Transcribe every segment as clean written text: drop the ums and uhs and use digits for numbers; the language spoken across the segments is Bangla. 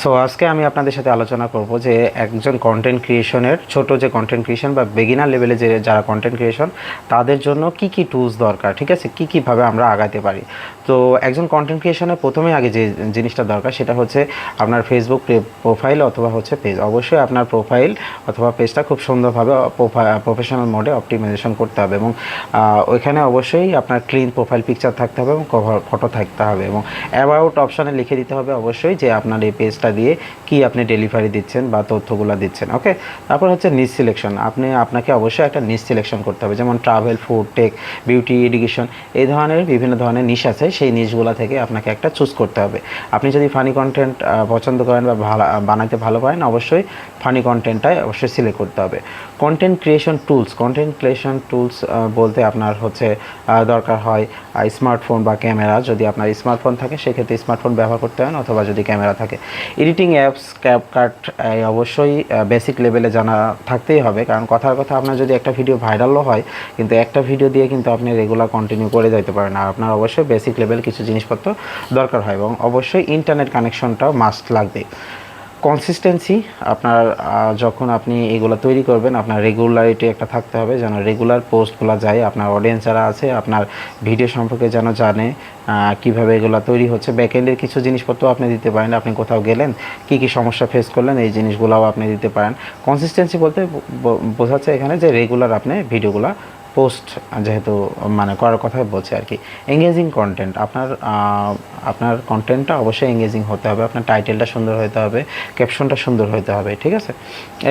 সো আজকে আমি আপনাদের সাথে আলোচনা করব যে একজন কন্টেন্ট ক্রিয়েশনের ছোট যে কন্টেন্ট ক্রিয়েশন বা বিগিনার লেভেলে যে যারা কন্টেন্ট ক্রিয়েশন তাদের জন্য কি কি টুলস দরকার, ঠিক আছে, কি কিভাবে আমরা আগাতে পারি। তো একজন কন্টেন্ট ক্রিয়েশনের প্রথমেই আগে যে জিনিসটা দরকার সেটা হচ্ছে আপনার ফেসবুক প্রোফাইল অথবা হচ্ছে পেজ। অবশ্যই আপনার প্রোফাইল অথবা পেজটা খুব সুন্দরভাবে প্রফেশনাল মোডে অপটিমাইজেশন করতে হবে এবং ওইখানে অবশ্যই আপনার ক্লিন প্রোফাইল পিকচার থাকতে হবে এবং কভার ফটো থাকতে হবে এবং অ্যাবাউট অপশানে লিখে দিতে হবে অবশ্যই যে আপনার এই পেজটা দিয়ে কি আপনি ডেলিভারি দিচ্ছেন বা তথ্যগুলো দিচ্ছেন। ওকে, তারপর হচ্ছে নিচ সিলেকশন। আপনাকে অবশ্যই একটা নিচ সিলেকশন করতে হবে, যেমন travel, food, tech, beauty, education, এই ধরনের বিভিন্ন ধরনের নিশ আছে। সেই নিশগুলো থেকে আপনাকে একটা চুজ করতে হবে। আপনি যদি ফানি কন্টেন্ট পছন্দ করেন বা বানাইতে ভালো পারেন, অবশ্যই ফানি কন্টেন্টটাই অবশ্যই সিলেক্ট করতে হবে। কন্টেন্ট ক্রিয়েশন টুলস বলতে আপনার হচ্ছে দরকার হয় স্মার্টফোন বা ক্যামেরা। যদি আপনার স্মার্টফোন থাকে সেক্ষেত্রে স্মার্টফোন ব্যবহার করতে হয়, অথবা যদি ক্যামেরা থাকে এডিটিং অ্যাপস, ক্যাপকাট অবশ্যই বেসিক লেভেলে জানা থাকতেই হবে, কারণ কথার কথা আপনার যদি একটা ভিডিও ভাইরালও হয় কিন্তু একটা ভিডিও দিয়ে কিন্তু আপনি রেগুলার কন্টিনিউ করে যেতে পারেন না। আপনার অবশ্যই বেসিক লেভেল কিছু জিনিসপত্র দরকার হয় এবং অবশ্যই ইন্টারনেট কানেকশনটাও মাস্ট লাগবে। কনসিস্টেন্সি, আপনার যখন আপনি এগুলো তৈরি করবেন আপনার রেগুলারিটি একটা থাকতে হবে, যেন রেগুলার পোস্টগুলো যায়, আপনার অডিয়েন্স যারা আছে আপনার ভিডিও সম্পর্কে যেন জানে কিভাবে এগুলো তৈরি হচ্ছে। ব্যাকএন্ডের কিছু জিনিসপত্র আপনি দিতে পারেন, আপনি কোথাও গেলেন কী কী সমস্যা ফেস করলেন এই জিনিসগুলোও আপনি দিতে পারেন। কনসিস্টেন্সি বলতে বোঝাচ্ছে এখানে যে রেগুলার আপনি ভিডিওগুলো পোস্ট যেহেতু মানে করার কথাই বলছে আর কি। এঙ্গেজিং কন্টেন্ট, আপনার কন্টেন্টটা অবশ্যই এঙ্গেজিং হতে হবে, আপনার টাইটেলটা সুন্দর হতে হবে, ক্যাপশনটা সুন্দর হতে হবে, ঠিক আছে।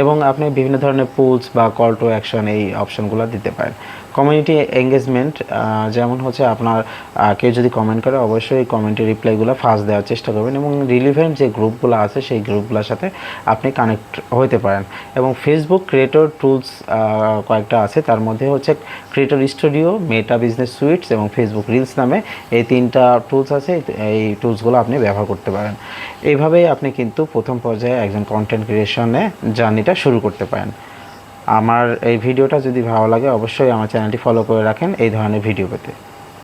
এবং আপনি বিভিন্ন ধরনের পুলস বা কল টু অ্যাকশন এই অপশনগুলো দিতে পারেন। কমিউনিটি এঙ্গেজমেন্ট, যেমন হচ্ছে আপনার কেউ যদি কমেন্ট করে অবশ্যই কমেন্টের রিপ্লাইগুলো ফাস্ট দেওয়ার চেষ্টা করবেন এবং রিলিভেন্ট যে গ্রুপগুলো আছে সেই গ্রুপগুলোর সাথে আপনি কানেক্ট হতে পারেন। এবং ফেসবুক ক্রিয়েটর টুলস কয়েকটা আছে, তার মধ্যে হচ্ছে ক্রিয়েটর স্টুডিও, মেটা বিজনেস সুইটস এবং ফেসবুক রিলস নামে এই তিনটা টুলস আছে। এই টুলসগুলো আপনি ব্যবহার করতে পারেন। এইভাবেই আপনি কিন্তু প্রথম পর্যায়ে একজন কন্টেন্ট ক্রিয়েশনে জার্নিটা শুরু করতে পারেন। আমার এই ভিডিওটা যদি ভালো লাগে অবশ্যই আমার চ্যানেলটি ফলো করে রাখেন এই ধরনের ভিডিও পেতে।